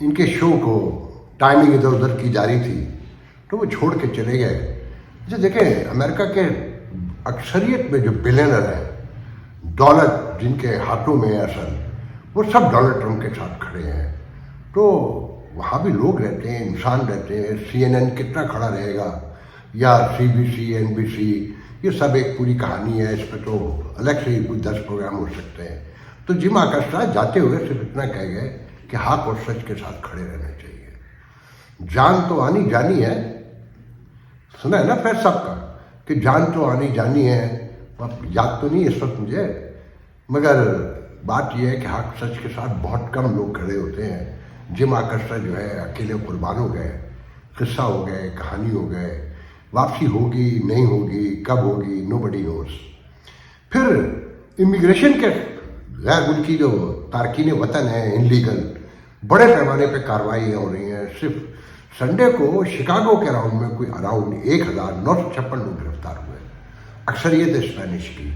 ان کے شو کو ٹائمنگ ادھر ادھر کی جاری تھی تو وہ چھوڑ کے چلے گئے. اچھا دیکھیں امریکہ کے اکثریت میں جو بلینر ہیں, دولت جن کے ہاتھوں میں ہے اصل, وہ سب ڈونلڈ ٹرمپ کے ساتھ کھڑے ہیں. تو وہاں بھی لوگ رہتے ہیں, انسان رہتے ہیں. CNN کتنا کھڑا رہے گا, یا CBC NBC, یہ سب ایک پوری کہانی ہے. اس پہ تو الگ سے ہی کوئی 10 پروگرام ہو سکتے ہیں. تو جم آکسٹرا جاتے ہوئے صرف اتنا کہہ گئے کہ حق اور سچ کے ساتھ کھڑے رہنا چاہیے. جان تو آنی جانی ہے, سنا ہے نا فیض صاحب کا کہ جان تو آنی جانی ہے. یاد تو نہیں اس وقت مجھے, مگر بات یہ ہے کہ حق سچ کے ساتھ بہت کم لوگ کھڑے ہوتے ہیں. جم آکسٹرا جو ہے اکیلے قربان ہو گئے, قصہ ہو گئے, کہانی ہو گئے. واپسی ہوگی نہیں ہوگی, کب ہوگی, نو بڈی نوز. پھر امیگریشن کے غیر ملکی جو تارکین وطن ہیں انلیگل, بڑے پیمانے پہ کارروائیاں ہو رہی ہیں. صرف سنڈے کو شکاگو کے راؤنڈ میں کوئی اراؤنڈ 1956 لوگ گرفتار ہوئے, اکثریت اسپینش کی.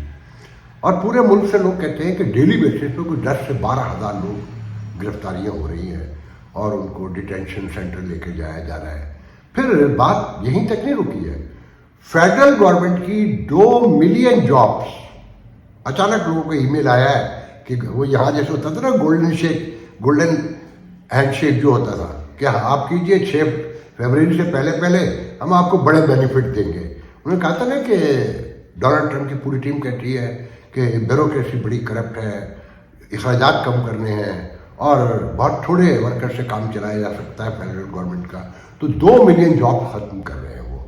اور پورے ملک سے لوگ کہتے ہیں کہ ڈیلی بیسس پہ کوئی 10 سے 12,000 لوگ گرفتاریاں ہو رہی ہیں اور ان کو ڈیٹینشن سینٹر لے کے جایا جا رہا ہے. پھر بات یہیں تک نہیں رکی ہے. فیڈرل گورنمنٹ کی 2 ملین جابس, اچانک لوگوں کو ای میل آیا ہے کہ وہ یہاں جیسے ہوتا تھا نا گولڈن ہینڈ شیک جو ہوتا تھا کہ آپ کیجئے 6 فروری سے پہلے ہم آپ کو بڑے بینیفٹ دیں گے. انہوں نے کہا تھا نا کہ ڈونلڈ ٹرمپ کی پوری ٹیم کہتی ہے کہ بیوروکریسی بڑی کرپٹ ہے, اخراجات کم کرنے ہیں اور بہت تھوڑے ورکر سے کام چلایا جا سکتا ہے فیڈرل گورنمنٹ کا. تو 2 ملین جاب ختم کر رہے ہیں وہ.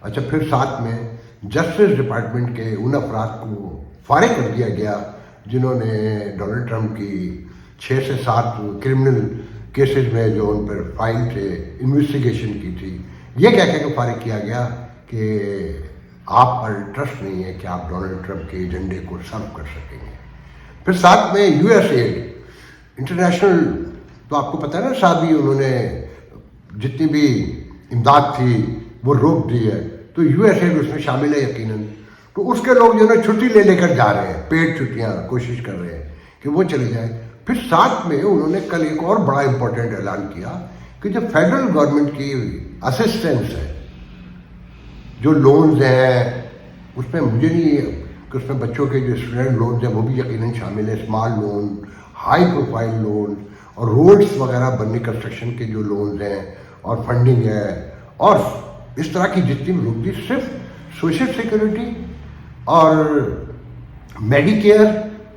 اچھا پھر ساتھ میں جسٹس ڈپارٹمنٹ کے ان افراد کو فارغ کر دیا گیا جنہوں نے ڈونلڈ ٹرمپ کی 6 سے 7 کرمنل کیسز میں جو ان پر فائل تھے انویسٹیگیشن کی تھی, یہ کہہ کہ فارغ کیا گیا کہ آپ پر ٹرسٹ نہیں ہے کہ آپ ڈونلڈ ٹرمپ کے ایجنڈے کو سرو کر سکیں گے. پھر ساتھ میں USA انٹرنیشنل, تو آپ کو پتہ ہے نا سابی انہوں نے جتنی بھی امداد تھی وہ روک دی ہے. تو USA اس میں شامل ہے یقیناً. تو اس کے لوگ جو ہے چھٹی لے کر جا رہے ہیں, پیڈ چھٹیاں کوشش کر رہے ہیں کہ وہ چلے جائیں. پھر ساتھ میں انہوں نے کل ایک اور بڑا امپورٹنٹ اعلان کیا کہ جو فیڈرل گورنمنٹ کی اسسٹنس ہے, جو لونز ہیں, اس میں مجھے نہیں کہ اس میں بچوں کے جو اسٹوڈنٹ لونز ہیں وہ بھی یقیناً شامل ہیں, small loan, high profile loan, اور روڈس وغیرہ بننے کنسٹرکشن کے جو لونز ہیں اور فنڈنگ ہے, اور اس طرح کی جتنی بھی لوگ تھی, صرف سوشل سیکورٹی اور میڈی کیئر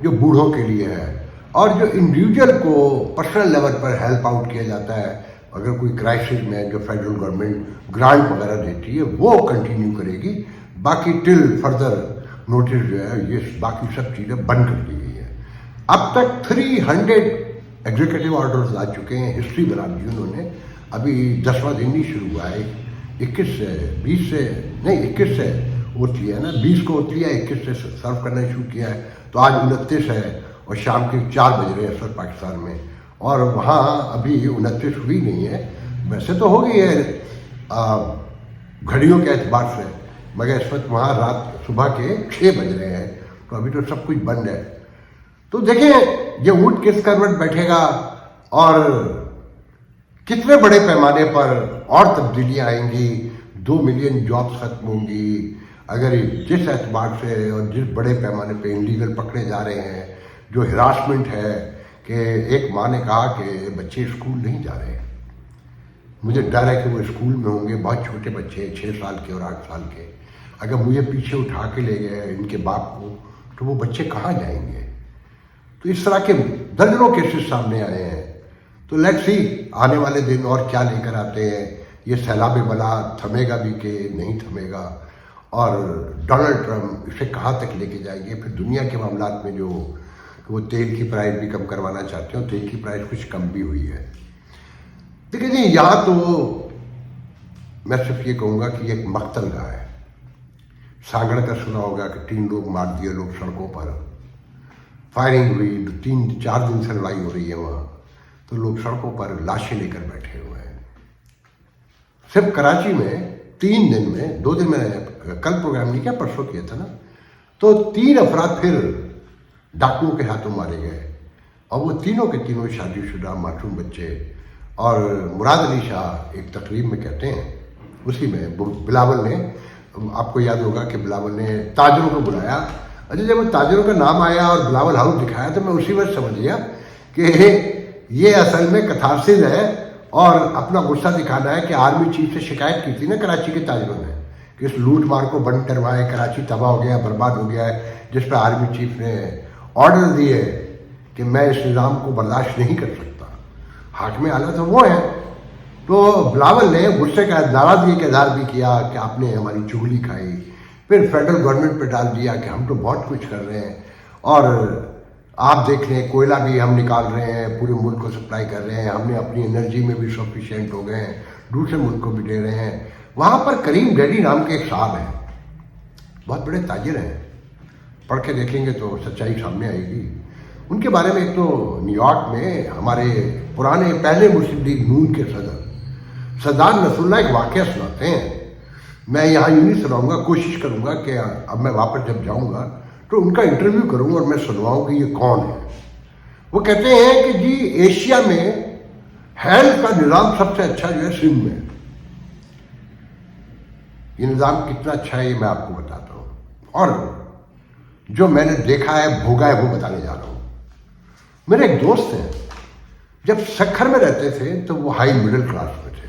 جو بوڑھوں کے لیے ہے, اور جو انڈیویجول کو پرسنل لیول پر ہیلپ آؤٹ کیا جاتا ہے اگر کوئی کرائسس میں, جو فیڈرل گورنمنٹ گرانٹ وغیرہ دیتی ہے وہ کنٹینیو کرے گی. باقی ٹل فردر نوٹس جو ہے یہ باقی سب چیزیں بند کر دی گئی ہیں. اب تک 300 ایگزیکٹو آرڈرز آ چکے ہیں, ہسٹری بنا دی انہوں نے. ابھی 10واں دن نہیں شروع ہوا ہے, 21 سے ہوتی ہے نا, 20 کو ہوتی ہے, 21 سے سرو کرنا شروع کیا ہے. تو آج 29 ہے اور شام کے 4 بج رہے ہیں سر پاکستان میں, اور وہاں ابھی 29 ہوئی نہیں ہے. ویسے تو ہو گئی ہے گھڑیوں کے اعتبار سے, مگر اس وقت وہاں رات صبح کے 6 بج رہے ہیں, تو ابھی تو سب کچھ بند ہے. تو دیکھیں یہ اونٹ کس کروٹ بیٹھے گا اور کتنے بڑے پیمانے پر اور تبدیلیاں آئیں گی. 2 ملین جابس ختم ہوں گی اگر جس اعتبار سے, اور جس بڑے پیمانے پہ انلیگل پکڑے جا رہے ہیں, جو ہراسمنٹ ہے کہ ایک ماں نے کہا کہ بچے اسکول نہیں جا رہے. مجھے ڈر ہے کہ وہ اسکول میں ہوں گے, بہت چھوٹے بچے 6 سال کے اور 8 سال کے. اگر مجھے پیچھے اٹھا کے لے گئے ان کے باپ کو تو وہ بچے کہاں جائیں گے. تو اس طرح کے درجنوں کیسز سامنے آئے ہیں. تو لیٹس سی آنے والے دن اور کیا لے کر آتے ہیں. یہ سیلاب بلا تھمے گا بھی کہ نہیں تھمے گا, اور ڈونلڈ ٹرمپ اسے کہاں تک لے کے جائیں گے. پھر دنیا کے معاملات میں جو وہ تیل کی پرائز بھی کم کروانا چاہتے ہیں, تیل کی پرائز کچھ کم بھی ہوئی ہے. دیکھیں جی یہاں تو میں صرف یہ کہوں گا کہ یہ ایک مقتل گاہ ہے. سانگڑ کا سنا ہوگا کہ 3 لوگ مار دیے لوگ سڑکوں پر, فائرنگ ہوئی, 3-4 دن سے لڑائی ہو رہی ہے وہاں, تو لوگ سڑکوں پر لاشیں لے کر بیٹھے ہوئے ہیں. صرف کراچی میں 3 دن میں, 2 دن میں کل پروگرام نہیں کیا, پرسوں کیا تھا نا, تو 3 افراد پھر ڈاکوؤں کے ہاتھوں مارے گئے, اور وہ تینوں کے تینوں شادی شدہ معصوم بچے. اور مراد علی شاہ ایک تقریب میں کہتے ہیں، اسی میں بلاول نے، آپ کو یاد ہوگا کہ بلاول نے تاجروں کو بلایا. اچھا جب وہ تاجروں کا نام آیا اور بلاول ہاؤس دکھایا تو میں اسی وقت سمجھ گیا کہ یہ اصل میں کتھارسس ہے اور اپنا غصہ دکھانا ہے کہ آرمی چیف سے شکایت کی تھی نا کراچی کے تاجروں نے کہ اس لوٹ مار کو بند کروائے، کراچی تباہ ہو گیا، برباد ہو گیا ہے، جس پہ آرمی چیف نے آرڈر دیے کہ میں اس نظام کو برداشت نہیں کر سکتا. حاکم اعلیٰ تو وہ ہے. تو بلاول نے غصے کا ناراضگی کا اظہار بھی کیا کہ آپ نے ہماری چغلی کھائی. پھر فیڈرل گورنمنٹ پہ ڈال دیا کہ ہم تو بہت کچھ کر رہے ہیں اور آپ دیکھ لیں کوئلہ بھی ہم نکال رہے ہیں، پورے ملک کو سپلائی کر رہے ہیں، ہم نے اپنی انرجی میں بھی سفیشینٹ ہو گئے ہیں، دوسرے ملک کو بھی دے رہے ہیں. وہاں پر کریم ڈیڈی نام کے ایک صاحب ہیں، بہت بڑے تاجر ہیں، پڑھ کے دیکھیں گے تو سچائی سامنے آئے گی. ان کے بارے میں ایک تو نیو یارک میں ہمارے پرانے پہلے مسلم لیگ نون کے سردار نصر اللہ ایک واقعہ سناتے ہیں. میں یہاں یوں نہیں سناؤں گا، کوشش کروں گا کہ اب میں واپس جب جاؤں گا تو ان کا انٹرویو کروں گا اور میں سنواؤں کہ یہ کون ہے. وہ کہتے ہیں کہ جی ایشیا میں ہیلتھ کا نظام سب سے اچھا جو ہے سندھ میں. یہ نظام کتنا اچھا ہے یہ میں آپ کو بتاتا ہوں، اور جو میں نے دیکھا ہے بھوگا ہے وہ بتانے جا رہا ہوں. میرے ایک دوست ہیں، جب سکھر میں رہتے تھے تو وہ ہائی مڈل کلاس میں تھے.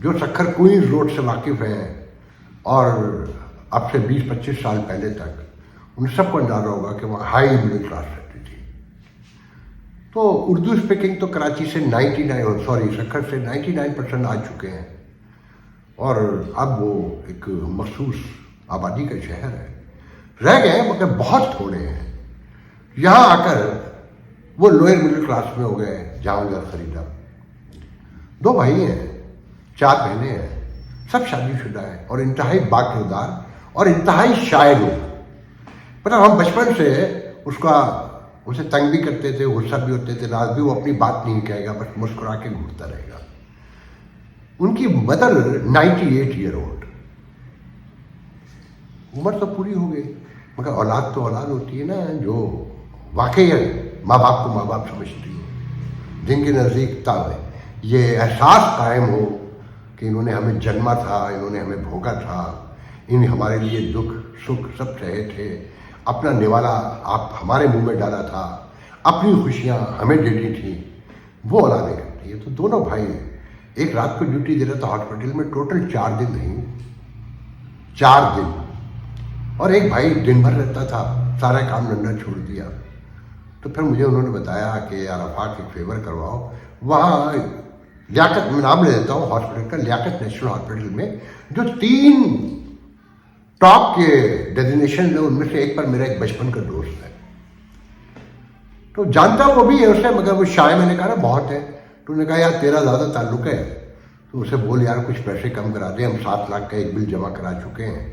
جو سکھر کوئنز روڈ سے واقف ہیں اور اب سے 20-25 سال پہلے تک ان سب کو اندازہ ہوگا کہ وہ ہائی مڈل کلاس رہتی تھی. تو اردو اسپیکنگ تو کراچی سے سکھر سے 99% آ چکے ہیں اور اب وہ ایک مخصوص آبادی کا شہر ہے. رہ گئے ہیں مگر بہت تھوڑے ہیں. یہاں آ کر وہ لوئر مڈل کلاس میں ہو گئے، جہاں گھر خریدا. 2 بھائی ہیں، 4 بہنیں ہیں، سب شادی شدہ ہیں اور انتہائی با کردار اور انتہائی شاعر لوگ. پتہ ہم بچپن سے اسے تنگ بھی کرتے تھے، غصہ بھی ہوتے تھے، راز بھی وہ اپنی بات نہیں کہے گا، بس مسکرا کے گھومتا رہے گا. ان کی مدر 98 ایئر اولڈ، عمر تو پوری ہو گئی مگر اولاد تو اولاد ہوتی ہے نا، جو واقعی ماں باپ کو ماں باپ سمجھتی ہو، جن کے نزدیک یہ احساس قائم ہو کہ انہوں نے ہمیں جنما تھا، انہوں نے ہمیں بھوگا تھا، ہمارے لیے دکھ سکھ سب سہے تھے، اپنا نوالا آپ ہمارے منہ میں ڈالا تھا، اپنی خوشیاں ہمیں دینی تھیں، وہ اولادیں کرتی ہے. تو دونوں بھائی ہیں. ایک رات کو ڈیوٹی دے رہا تھا ہاسپٹل میں، ٹوٹل 4 دن رہی، 4 دن. اور ایک بھائی دن بھر رہتا تھا، سارا کام دھندا چھوڑ دیا. تو پھر مجھے انہوں نے بتایا کہ یار آفاق ایک فیور کرواؤ، وہاں لیاقت، میں نام لے دیتا ہوں ہاسپٹل کا، لیاقت نیشنل ہاسپٹل میں جو 3 ٹاپ کے ڈیزگنیشن ہیں ان میں سے ایک پر میرا ایک بچپن کا دوست ہے. تو جانتا وہ بھی ہے اسے مگر وہ شائع، میں نے کہا نا بہت ہے. تو انہوں نے کہا یار تیرا زیادہ تعلق ہے تو اسے بول یار کچھ پیسے کم کرا دیں، ہم 7 لاکھ کا ایک بل جمع کرا چکے ہیں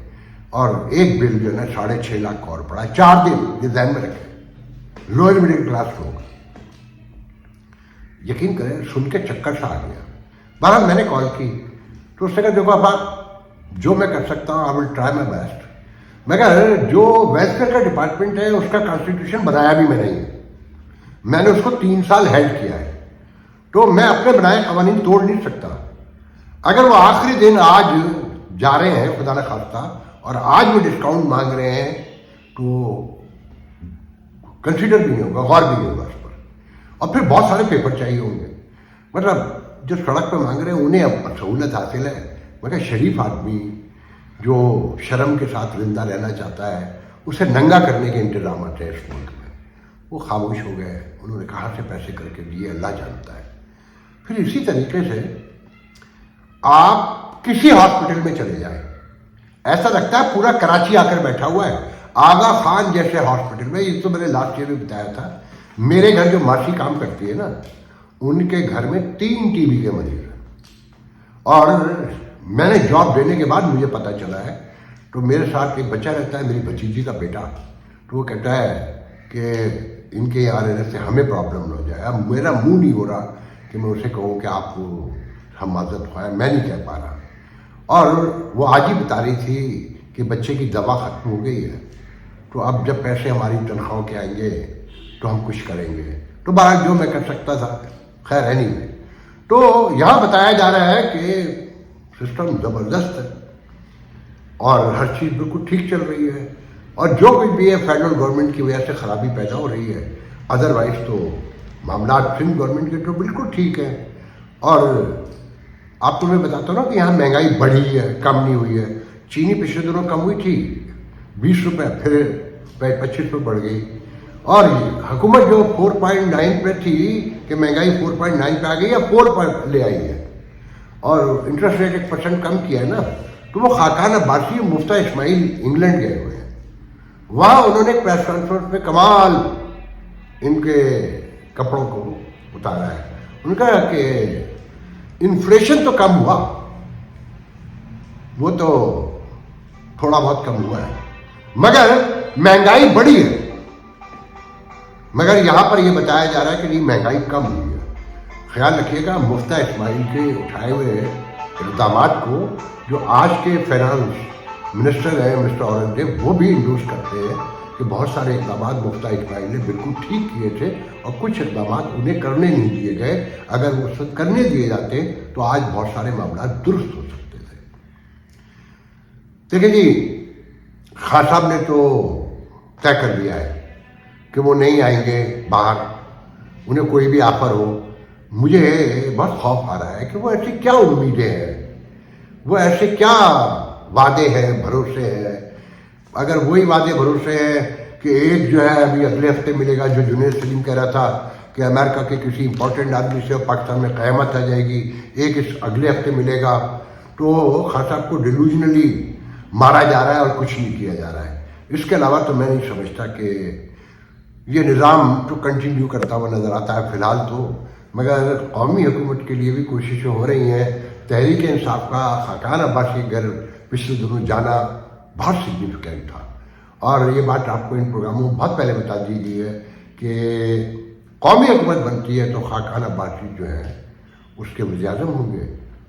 اور ایک بل جو ہے نا 6.5 لاکھ کا اور پڑا ہے. 4 دن، یہ ذہن میں رکھیں. لوئر مڈل کلاس لوگ، یقین کریں سن کے چکر سا آ گیا. بہرحال میں نے کال کی تو اس نے کہا دیکھو ابا جو میں کر سکتا ہوں آئی ول ٹرائی مائی بیسٹ. میں کہا جو ویلفیئر کا ڈپارٹمنٹ ہے اس کا کانسٹیٹیوشن بنایا بھی میں نہیں، میں نے اس کو 3 سال ہیلڈ کیا ہے، تو میں اپنے بنائے قوانین توڑ نہیں سکتا. اگر وہ آخری دن آج جا رہے ہیں خدا نہ خواستہ اور آج وہ ڈسکاؤنٹ مانگ رہے ہیں تو کنسیڈر بھی نہیں ہوگا، غور بھی نہیں ہوگا اس پر. اور پھر بہت سارے پیپر چاہیے ہوں گے. مطلب جو سڑک پہ مانگ رہے ہیں انہیں اب سہولت حاصل ہے مگر شریف آدمی جو شرم کے ساتھ زندہ رہنا چاہتا ہے اسے ننگا کرنے کے انتظامات ہیں اس ملک میں. وہ خاموش ہو گئے. انہوں نے کہاں سے پیسے کر کے دیے اللہ جانتا ہے. پھر اسی طریقے سے آپ کسی ہاسپٹل میں چلے جائیں، ایسا لگتا ہے پورا کراچی آ کر بیٹھا ہوا ہے. آغا خان جیسے ہاسپٹل میں، یہ تو میں نے لاسٹ ایئر میں بتایا تھا، میرے گھر جو ماسی کام کرتی ہے نا ان کے گھر میں 3 ٹی بی کے مریض ہیں. اور میں نے جاب دینے کے بعد مجھے پتہ چلا ہے تو میرے ساتھ ایک بچہ رہتا ہے، میری بھتیجی کا بیٹا. تو وہ کہتا ہے کہ ان کے یہاں رہنے سے ہمیں پرابلم نہ ہو جائے. اب میرا منہ نہیں ہو رہا کہ میں اسے کہوں کہ آپ کو ہم معذرت خواہ، میں نہیں کہہ پا رہا. اور وہ آج ہی بتا رہی تھی کہ بچے کی دوا ختم ہو گئی ہے تو اب جب پیسے ہماری تنخواہوں کے آئیں گے تو ہم کچھ کریں گے. تو بہرحال جو میں کر سکتا تھا خیر anyway، تو یہاں بتایا جا رہا ہے کہ سسٹم زبردست ہے اور ہر چیز بالکل ٹھیک چل رہی ہے، اور جو کچھ بھی ہے فیڈرل گورنمنٹ کی وجہ سے خرابی پیدا ہو رہی ہے، ادروائز تو معاملات سندھ گورنمنٹ کے تو بالکل ٹھیک ہیں۔ اور آپ کو میں بتاتا ہوں نا کہ یہاں مہنگائی بڑھی ہے، کم نہیں ہوئی ہے۔ چینی پچھلے دنوں کم ہوئی تھی 20 روپے، پھر 25 روپے بڑھ گئی، اور حکومت جو 4.9 پہ تھی کہ مہنگائی 4.9 پہ آ گئی ہے، 4 پر لے آئی ہے، اور انٹرسٹ ریٹ 1% کم کیا ہے نا۔ تو وہ خاقان عباسی مفتہ اسماعیل انگلینڈ گئے ہوئے ہیں، وہاں انہوں نے ایک پریس کانفرنس میں کمال ان کے کپڑوں کو اتارا ہے۔ ان کا کہ انفلیشن تو کم ہوا، وہ تو تھوڑا بہت کم ہوا ہے، مگر مہنگائی بڑھی ہے۔ مگر یہاں پر یہ بتایا جا رہا ہے کہ نہیں، مہنگائی کم ہوئی ہے۔ خیال رکھیے گا مفتہ اسماعیل کے اٹھائے ہوئے اقدامات کو جو آج کے فائنانس منسٹر ہیں مسٹر اورنگزیب، وہ بھی انڈورس کرتے ہیں کہ بہت سارے اقدامات مفتہ اسماعیل نے بالکل ٹھیک کیے تھے، اور کچھ اقدامات انہیں کرنے نہیں دیے گئے۔ اگر وہ اس وقت کرنے دیے جاتے تو آج بہت سارے معاملات درست ہو سکتے تھے۔ دیکھیں جی، خان صاحب نے تو طے کر لیا ہے کہ وہ نہیں آئیں گے باہر، انہیں کوئی بھی آفر ہو۔ مجھے بہت خوف آ رہا ہے کہ وہ ایسی کیا امیدیں ہیں، وہ ایسے کیا وعدے ہیں، بھروسے ہیں۔ اگر وہی وعدے بھروسے ہیں کہ ایک جو ہے ابھی اگلے ہفتے ملے گا، جو جنید سلیم کہہ رہا تھا کہ امریکہ کے کسی امپورٹنٹ آدمی سے پاکستان میں قیامت آ جائے گی، ایک اس اگلے ہفتے ملے گا، تو خان صاحب کو ڈیلوژنلی مارا جا رہا ہے اور کچھ نہیں کیا جا رہا ہے۔ اس کے علاوہ تو میں نہیں سمجھتا کہ یہ نظام تو کنٹینیو کرتا ہوا نظر آتا ہے فی الحال تو، مگر قومی حکومت کے لیے بھی کوششیں ہو رہی ہیں۔ تحریک انصاف کا خاقان عباسی کے گھر پچھلے دنوں جانا بہت سگنیفیکینٹ تھا، اور یہ بات آپ کو ان پروگراموں میں بہت پہلے بتا دی گئی ہے کہ قومی حکومت بنتی ہے تو خاقان عباسی جو ہے اس کے وزیر اعظم ہوں گے،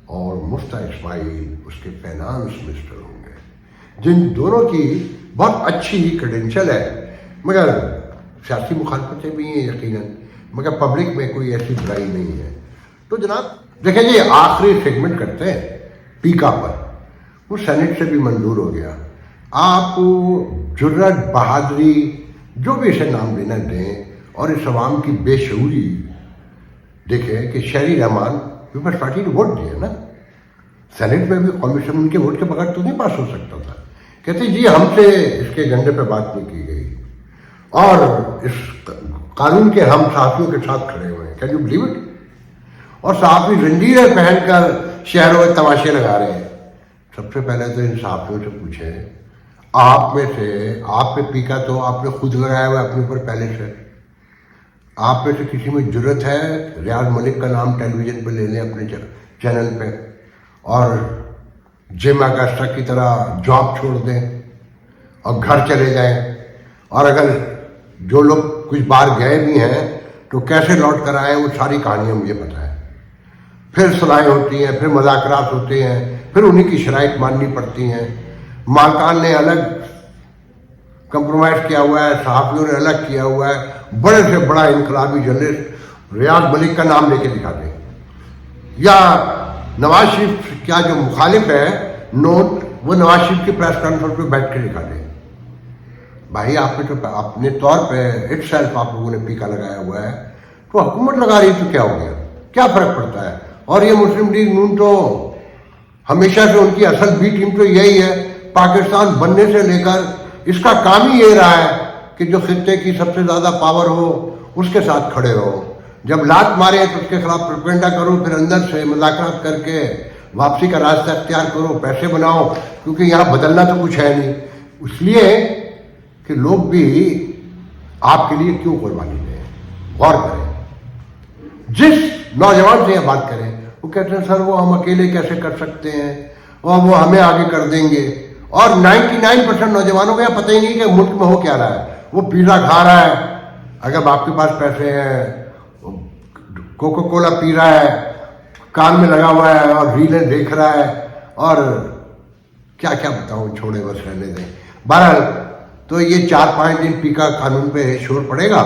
اور مفتہ اسماعیل اس کے فائنانس منسٹر ہوں گے، جن دونوں کی بہت اچھی کریڈینشل ہے، مگر سیاسی مخالفتیں بھی ہیں یقیناً، مگر پبلک میں کوئی ایسی برائی نہیں ہے۔ تو جناب دیکھیں جی، آخری سیگمنٹ کرتے ہیں پیکا پر، وہ سینٹ سے بھی منظور ہو گیا۔ آپ کو جرت، بہادری، جو بھی اسے نام دینا دیں، اور اس عوام کی بے شعوری دیکھیں کہ شہری رحمان پیپلز پارٹی نے ووٹ دیا نا، سینٹ میں بھی قومی اسمبلی کے ووٹ کے بغیر تو نہیں پاس ہو سکتا تھا۔ کہتے جی ہم سے اس کے ایجنڈے پہ بات نہیں کی گئی، اور اس قانون کے ہم صحافیوں کے ساتھ کھڑے ہوئے ہیں، کین یو بلیو اٹ؟ اور صحافی زنجیریں پہن کر شہروں میں تماشے لگا رہے ہیں۔ سب سے پہلے تو ان صحافیوں سے پوچھیں، آپ میں سے، آپ پہ پیکا تو آپ نے خود لگایا ہوا اپنے اوپر پہلے سے، آپ میں سے کسی میں جرت ہے ریاض ملک کا نام ٹیلی ویژن پہ لے لیں اپنے چینل پہ، اور جم اگسٹا کی طرح جاب چھوڑ دیں اور گھر چلے جائیں؟ اور اگر جو لوگ کچھ بار گئے بھی ہیں تو کیسے لوٹ کر آئے، وہ ساری کہانیاں مجھے پتہ ہے۔ پھر صلاحیں ہوتی ہیں، پھر مذاکرات ہوتے ہیں، پھر انہیں کی شرائط ماننی پڑتی ہیں۔ مالکان نے الگ کمپرومائز کیا ہوا ہے، صحافیوں نے الگ کیا ہوا ہے۔ بڑے سے بڑا انقلابی جرنلسٹ ریاض ملک کا نام لے کے دکھا دیں، یا نواز شریف کیا جو مخالف ہے نوٹ، وہ نواز شریف کی پریس کانفرنس پہ بیٹھ کے دکھا دیں۔ بھائی آپ نے تو اپنے طور پہ اٹ سیلف آپ لوگوں نے پیکا لگایا ہوا ہے، تو حکومت لگا رہی تو کیا ہو گیا، کیا فرق پڑتا ہے؟ اور یہ مسلم لیگ نون تو ہمیشہ سے ان کی اصل بی ٹیم تو یہی ہے، پاکستان بننے سے لے کر اس کا کام ہی یہ رہا ہے کہ جو خطے کی سب سے زیادہ پاور ہو اس کے ساتھ کھڑے رہو، جب لات مارے تو اس کے خلاف پروپیگنڈا کرو، پھر اندر سے مذاکرات کر کے واپسی کا راستہ اختیار کرو، پیسے بناؤ، کیونکہ یہاں بدلنا تو کچھ ہے نہیں۔ اس لیے کہ لوگ بھی آپ کے لیے کیوں قربانی دیں، غور کریں۔ جس نوجوان سے یہ بات کریں وہ کہتے ہیں سر وہ ہم اکیلے کیسے کر سکتے ہیں، اور وہ ہمیں آگے کر دیں گے، اور 99% نوجوانوں کو یہ پتہ ہی نہیں کہ ملک میں ہو کیا رہا ہے۔ وہ پیزا کھا رہا ہے، اگر آپ کے پاس پیسے ہیں، کوکو کولا پی رہا ہے، کان میں لگا ہوا ہے اور ریلیں دیکھ رہا ہے، اور کیا کیا بتاؤں، چھوڑے بس رہنے دیں۔ بہرحال تو یہ 4-5 دن پیکا قانون پہ شور پڑے گا،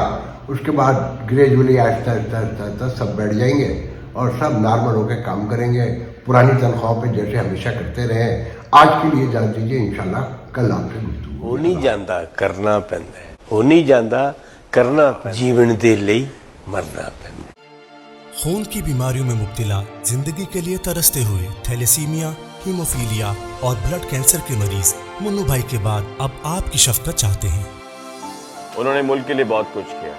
اس کے بعد گریجولی آہستہ آہستہ آہستہ آہستہ سب بیٹھ جائیں گے اور سب نارمل ہو کے کام کریں گے پرانی تنخواہوں پہ جیسے ہمیشہ کرتے رہے. آج کے لیے جان دیجیے انشاءاللہ کل آپ سے گفتگو. ہو نہیں جاندہ کرنا پیندا ہے, ہو نہیں جاندہ کرنا پیندا, جیون دے لئی مرنا پیندا. خون کی بیماریوں میں مبتلا, زندگی کے لیے ترستے ہوئے تھیلیسیمیا, ہیموفیلیا اور بلڈ کینسر کے مریض منو بھائی کے بعد اب آپ کی شفقت چاہتے ہیں. انہوں نے ملک کے لیے بہت کچھ کیا,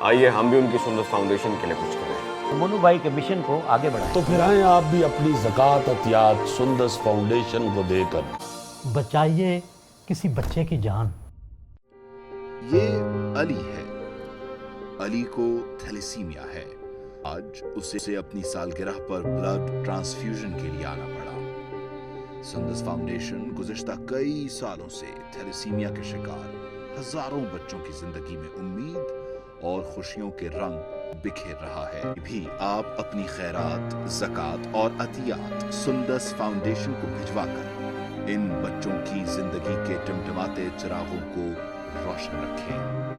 آئیے ہم بھی ان کی سندس فاؤنڈیشن کے لیے کچھ کریں. منو بھائی کے مشن کو آگے بڑھائیں. تو پھر آئیں آپ بھی اپنی زکوٰۃ عطیات سندس فاؤنڈیشن کو دے کر بچائیے کسی بچے کی جان. یہ علی ہے. علی کو تھیلیسیمیا ہے. آج اسے اپنی سالگرہ پر بلڈ ٹرانسفیوژن کے لیے آنا پڑا. سندس فاؤنڈیشن گزشتہ کئی سالوں سے تھیلیسیمیا کے شکار ہزاروں بچوں کی زندگی میں امید اور خوشیوں کے رنگ بکھیر رہا ہے. بھی آپ اپنی خیرات، زکوٰۃ اور عطیات سندس فاؤنڈیشن کو بھجوا کر ان بچوں کی زندگی کے ٹمٹماتے چراغوں کو روشن رکھیں.